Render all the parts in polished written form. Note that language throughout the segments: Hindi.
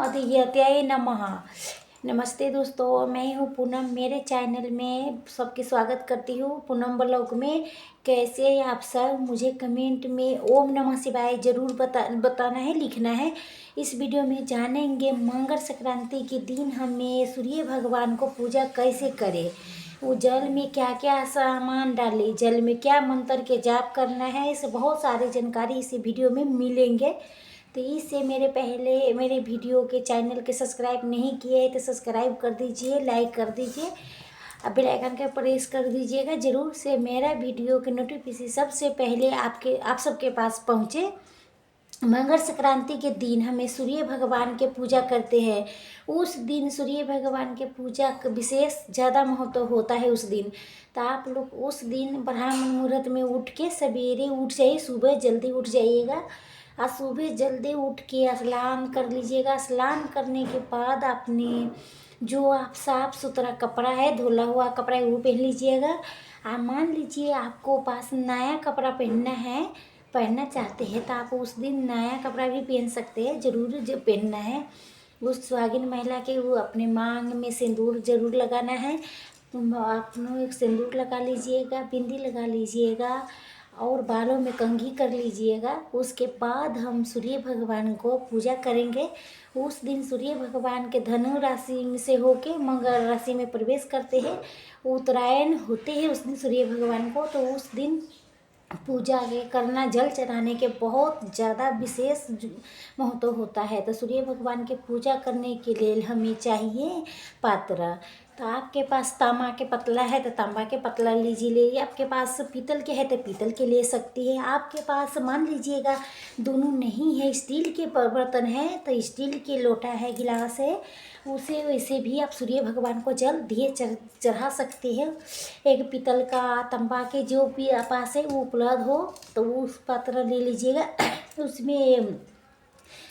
अधियत्याय नमः। नमस्ते दोस्तों, मैं हूँ पूनम। मेरे चैनल में सबके स्वागत करती हूँ। पूनम ब्लॉग में कैसे आप सब, मुझे कमेंट में ओम नमः शिवाय ज़रूर बताना है, लिखना है। इस वीडियो में जानेंगे मकर संक्रांति के दिन हमें सूर्य भगवान को पूजा कैसे करें, वो जल में क्या क्या सामान डालें, जल में क्या मंत्र के जाप करना है। इस बहुत सारी जानकारी इस वीडियो में मिलेंगे। तो इससे मेरे वीडियो के चैनल के सब्सक्राइब नहीं किए तो सब्सक्राइब कर दीजिए, लाइक कर दीजिए, अब बेल आइकन के प्रेस कर दीजिएगा ज़रूर से मेरा वीडियो के नोटिफिकेशन सबसे पहले आप सबके पास पहुँचे। मकर संक्रांति के दिन हमें सूर्य भगवान के पूजा करते हैं। उस दिन सूर्य भगवान के पूजा का विशेष ज़्यादा महत्व होता है उस दिन। तो आप लोग उस दिन ब्राह्मण मुहूर्त में उठ के सवेरे उठ जाइए, सुबह जल्दी उठ जाइएगा और सुबह जल्दी उठ के स्नान कर लीजिएगा। स्नान करने के बाद अपने जो आप साफ़ सुथरा कपड़ा है, धुला हुआ कपड़ा है, वो पहन लीजिएगा। मान लीजिए आपको पास नया कपड़ा पहनना चाहते हैं तो आप उस दिन नया कपड़ा भी पहन सकते हैं, ज़रूर जो पहनना है। उस सुहागिन महिला के वो अपने मांग में सिंदूर ज़रूर लगाना है। अपनों एक सिंदूर लगा लीजिएगा, बिंदी लगा लीजिएगा और बालों में कंघी कर लीजिएगा। उसके बाद हम सूर्य भगवान को पूजा करेंगे। उस दिन सूर्य भगवान के धनु राशि से होके मकर राशि में प्रवेश करते हैं, उत्तरायण होते हैं उस दिन सूर्य भगवान को। तो उस दिन पूजा करना, जल चढ़ाने के बहुत ज़्यादा विशेष महत्व होता है। तो सूर्य भगवान के पूजा करने के लिए हमें चाहिए पात्र। तो आपके पास तांबा के पतला है तो तांबा के पतला लीजिए, आपके पास पीतल के है तो पीतल के ले सकती है। आपके पास मान लीजिएगा दोनों नहीं है, स्टील के बर्तन है तो स्टील के लोटा है, गिलास है, उसे वैसे भी आप सूर्य भगवान को जल दिए चढ़ा सकते हैं। एक पीतल का, तांबा के जो भी पास है वो उपलब्ध हो तो उस पात्र ले लीजिएगा। उसमें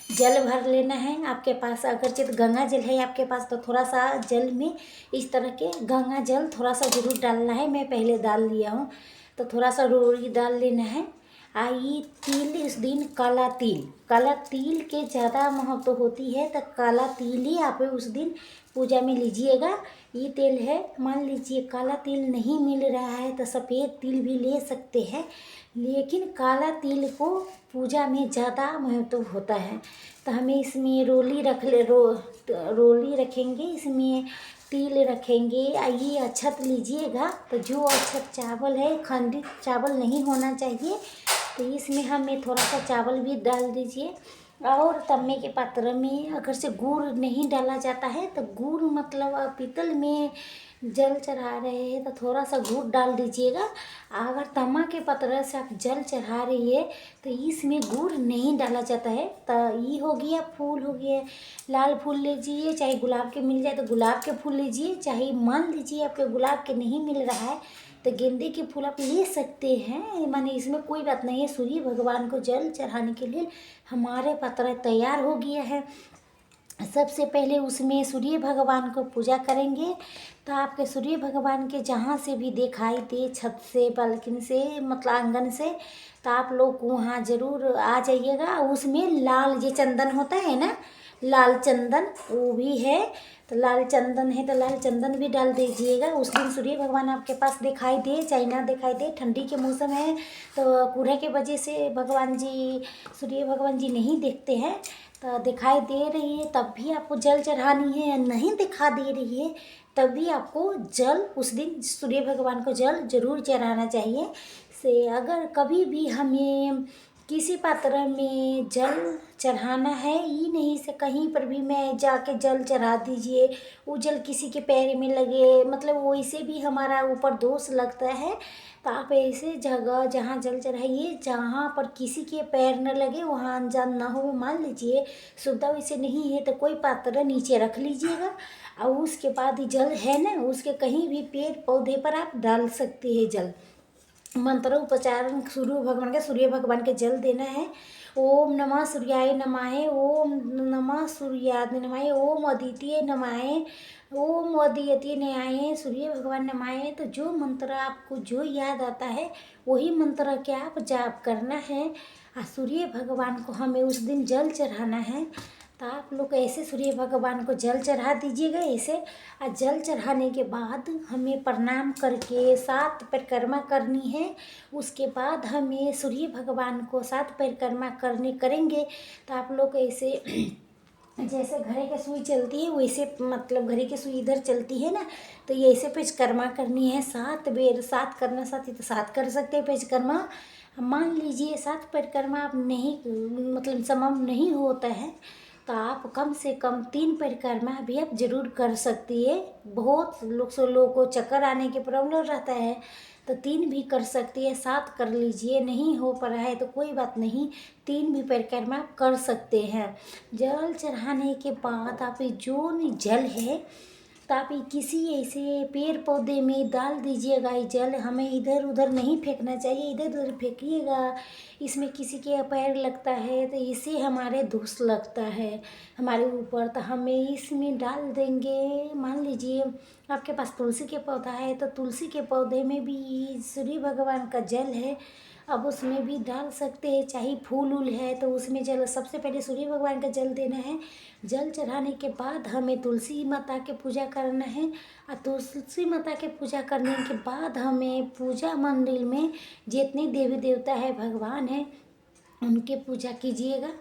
जल भर लेना है। आपके पास अगर चित गंगा जल है आपके पास तो थोड़ा सा जल में इस तरह के गंगा जल थोड़ा सा ज़रूर डालना है। मैं पहले डाल लिया हूँ तो थोड़ा सा रोड़ी डाल लेना है। आई तिल, इस दिन काला तिल के ज़्यादा महत्व होती है तो काला तिल ही आप उस दिन पूजा में लीजिएगा। ये तेल है, मान लीजिए काला तिल नहीं मिल रहा है तो सफ़ेद तिल भी ले सकते हैं, लेकिन काला तिल को पूजा में ज़्यादा महत्व होता है। तो हमें इसमें रोली रखेंगे, इसमें तिल रखेंगे। ये अक्षत लीजिएगा तो जो अक्षत चावल है, खंडित चावल नहीं होना चाहिए, तो इसमें हमें थोड़ा सा चावल भी डाल दीजिए। और तम्मे के पात्र में अगर से गुड़ नहीं डाला जाता है तो गुड़ मतलब पीतल में जल चढ़ा रहे हैं तो थोड़ा सा गुड़ डाल दीजिएगा। अगर तम्मा के पत्र से आप जल चढ़ा रही है तो इसमें गुड़ नहीं डाला जाता है। तो ये हो गया, फूल हो गया, लाल फूल लीजिए, चाहे गुलाब के मिल जाए तो गुलाब के फूल लीजिए, चाहे मान लीजिए आपके गुलाब के नहीं मिल रहा है तो गेंदे के फूल आप ले सकते हैं। माने इसमें कोई बात नहीं है। सूर्य भगवान को जल चढ़ाने के लिए हमारे पात्र तैयार हो गया है। सबसे पहले उसमें सूर्य भगवान को पूजा करेंगे। तो आपके सूर्य भगवान के जहाँ से भी दिखाई दे, छत से, बालकनी से, मतलब आंगन से, तो आप लोग वहाँ ज़रूर आ जाइएगा। उसमें लाल ये चंदन होता है ना, लाल चंदन वो भी है, तो लाल चंदन है तो लाल चंदन भी डाल दीजिएगा। उस दिन सूर्य भगवान आपके पास दिखाई दे चाहे ना दिखाई दे, ठंडी के मौसम है तो कोहरे के वजह से सूर्य भगवान जी नहीं दिखते हैं, तो दिखाई दे रही है तब भी आपको जल चढ़ानी है, या नहीं दिखा दे रही है तब भी आपको जल उस दिन सूर्य भगवान को जल ज़रूर चढ़ाना चाहिए। से अगर कभी भी हमें किसी पात्र में जल चढ़ाना है, ये नहीं से कहीं पर भी मैं जाके जल चढ़ा दीजिए, वो जल किसी के पैर में लगे, मतलब वैसे भी हमारा ऊपर दोष लगता है। तो आप ऐसे जगह जहाँ जल चढ़ाइए जहाँ पर किसी के पैर न लगे, वहाँ अनजान ना हो। मान लीजिए सुविधा वैसे नहीं है तो कोई पात्र नीचे रख लीजिएगा और उसके बाद ही जल है ना, उसके कहीं भी पेड़ पौधे पर आप डाल सकते हैं जल। मंत्र उपचारण सूर्य भगवान के जल देना है। ओम नमः सूर्याय नमः, ओम नमः सूर्याय नमः, ओम अदित्य नमः, ओम अदित्य न्याय, सूर्य भगवान नमः। तो जो मंत्र आपको जो याद आता है वही मंत्र के आप जाप करना है। सूर्य भगवान को हमें उस दिन जल चढ़ाना है। तो आप लोग ऐसे सूर्य भगवान को जल चढ़ा दीजिएगा ऐसे। और जल चढ़ाने के बाद हमें प्रणाम करके 7 परिक्रमा करनी है। उसके बाद हमें सूर्य भगवान को 7 परिक्रमा करेंगे। तो आप लोग ऐसे जैसे घड़ी की सुई चलती है वैसे, मतलब घड़ी की सुई इधर चलती है ना, तो ये ऐसे परिक्रमा करनी है 7 बेर। 7 करना, 7 ही तो 7 कर सकते हैं परिक्रमा। मान लीजिए 7 परिक्रमा आप नहीं, मतलब संभव नहीं होता है, तो आप कम से कम 3 परिक्रमा भी आप जरूर कर सकती है। बहुत लोगों को चक्कर आने की प्रॉब्लम रहता है, तो 3 भी कर सकती है। 7 कर लीजिए, नहीं हो पा रहा है तो कोई बात नहीं, 3 भी परिक्रमा आप कर सकते हैं। जल चढ़ाने के बाद आप जो जल है तो आप किसी ऐसे पेड़ पौधे में डाल दीजिएगा। ये जल हमें इधर उधर नहीं फेंकना चाहिए, इधर उधर फेंकिएगा इसमें किसी के पैर लगता है तो इससे हमारे दोष लगता है हमारे ऊपर, तो हमें इसमें डाल देंगे। मान लीजिए आपके पास तुलसी के पौधा है तो तुलसी के पौधे में भी सूर्य भगवान का जल है, अब उसमें भी डाल सकते हैं। चाहे फूल उल है तो उसमें जल, सबसे पहले सूर्य भगवान का जल देना है। जल चढ़ाने के बाद हमें तुलसी माता के पूजा करना है, और तुलसी माता के पूजा करने के बाद हमें पूजा मंदिर में जितने देवी देवता है भगवान है उनके पूजा कीजिएगा।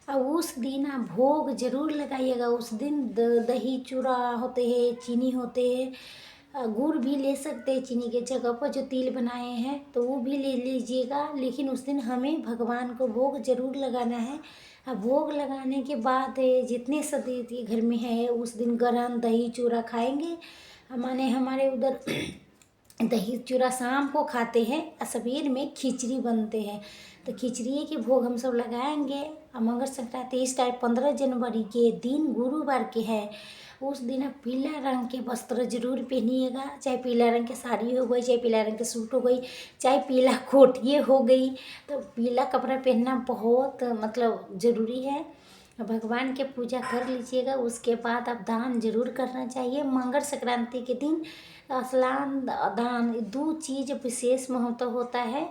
और उस दिन आप भोग जरूर लगाइएगा। उस दिन दही चूड़ा होते हैं, चीनी होते हैं, गुड़ भी ले सकते हैं चीनी के जगह पर, जो तिल बनाए हैं तो वो भी ले लीजिएगा। लेकिन उस दिन हमें भगवान को भोग जरूर लगाना है। भोग लगाने के बाद जितने सदस्य घर में है उस दिन गरम दही चूड़ा खाएंगे। माने हमारे उधर दही चूड़ा शाम को खाते हैं और सवेर में खिचड़ी बनते हैं, तो खिचड़ी के भोग हम सब लगाएंगे। और मकर संक्रांति इस टाइम 15 जनवरी के दिन गुरुवार के है, उस दिन आप पीला रंग के वस्त्र जरूर पहनिएगा। चाहे पीला रंग की साड़ी हो गई, चाहे पीला रंग के सूट हो गई, चाहे पीला कोटिए हो गई, तो पीला कपड़ा पहनना बहुत मतलब ज़रूरी है। भगवान के पूजा कर लीजिएगा। उसके बाद आप दान जरूर करना चाहिए। मकर संक्रांति के दिन स्नान दान 2 चीज़ विशेष महत्व होता है,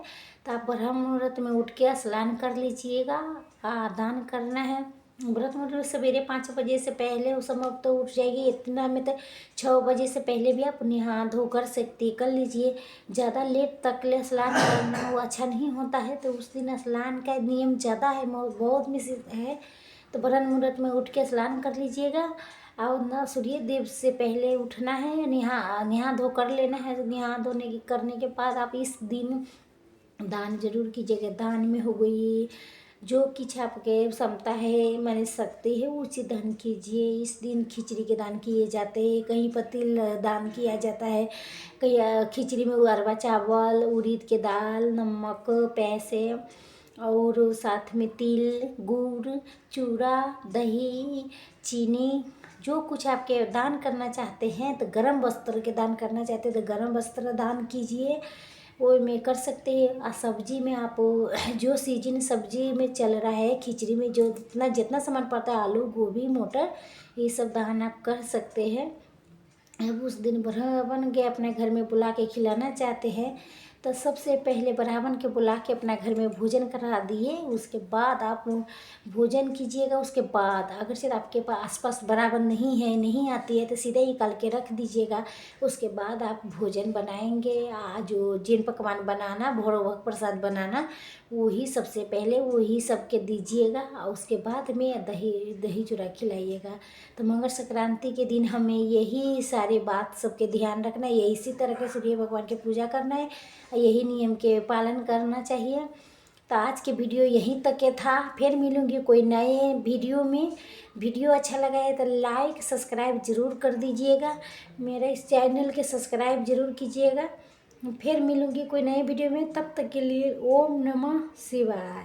तो आप ब्रह्म मुहूर्त में उठ के स्नान कर लीजिएगा। दान करना है। व्रत मतलब सवेरे 5 बजे से पहले उस समय तो उठ जाएगी, इतना में तो 6 बजे से पहले भी आप नहा धो कर सकती कर लीजिए। ज़्यादा लेट तक ले स्नान करना वो अच्छा नहीं होता है, तो उस दिन स्नान का नियम ज़्यादा है, बहुत मिस है। तो ब्रह्म मुहूर्त में उठ के स्नान कर लीजिएगा। और ना सूर्य देव से पहले उठना है, नहा धो कर लेना है। नहा धोने करने के बाद आप इस दिन दान जरूर कीजिएगा। दान में हो गई जो कुछ आपके क्षमता है, मैंने सकते है उसी दान कीजिए। इस दिन खिचड़ी के दान किए जाते हैं, कहीं पर तिल दान किया जाता है, कहीं खिचड़ी में अरवा चावल, उड़द के दाल, नमक, पैसे और साथ में तिल, गुड़, चूड़ा, दही, चीनी, जो कुछ आपके दान करना चाहते हैं। तो गर्म वस्त्र के दान करना चाहते हैं तो गर्म वस्त्र दान कीजिए, वो में कर सकते हैं। और सब्जी में आप जो सीजन सब्जी में चल रहा है, खिचड़ी में जो जितना सामान पड़ता है, आलू, गोभी, मटर, ये सब दान आप कर सकते हैं। अब उस दिन ब्राह्मण के अपने घर में बुला के खिलाना चाहते हैं तो सबसे पहले ब्राह्मण के बुला के अपना घर में भोजन करा दिए। उसके बाद आप भोजन कीजिएगा। उसके बाद अगर सिर्फ आपके पास आसपास ब्राह्मण नहीं है, नहीं आती है, तो सीधे ही निकाल के रख दीजिएगा। उसके बाद आप भोजन बनाएंगे। जो जिन पकवान बनाना, भोग प्रसाद बनाना, वही सबसे पहले वही सबके दीजिएगा। और उसके बाद में दही चूड़ा खिलाइएगा। तो मकर संक्रांति के दिन हमें यही सारे बात सबके ध्यान रखना है, यही इसी तरह के सूर्य भगवान की पूजा करना है, यही नियम के पालन करना चाहिए। तो आज के वीडियो यहीं तक के था। फिर मिलूंगी कोई नए वीडियो में। वीडियो अच्छा लगा है तो लाइक सब्सक्राइब जरूर कर दीजिएगा। मेरे इस चैनल के सब्सक्राइब जरूर कीजिएगा। फिर मिलूंगी कोई नए वीडियो में, तब तक के लिए ओम नमः शिवाय।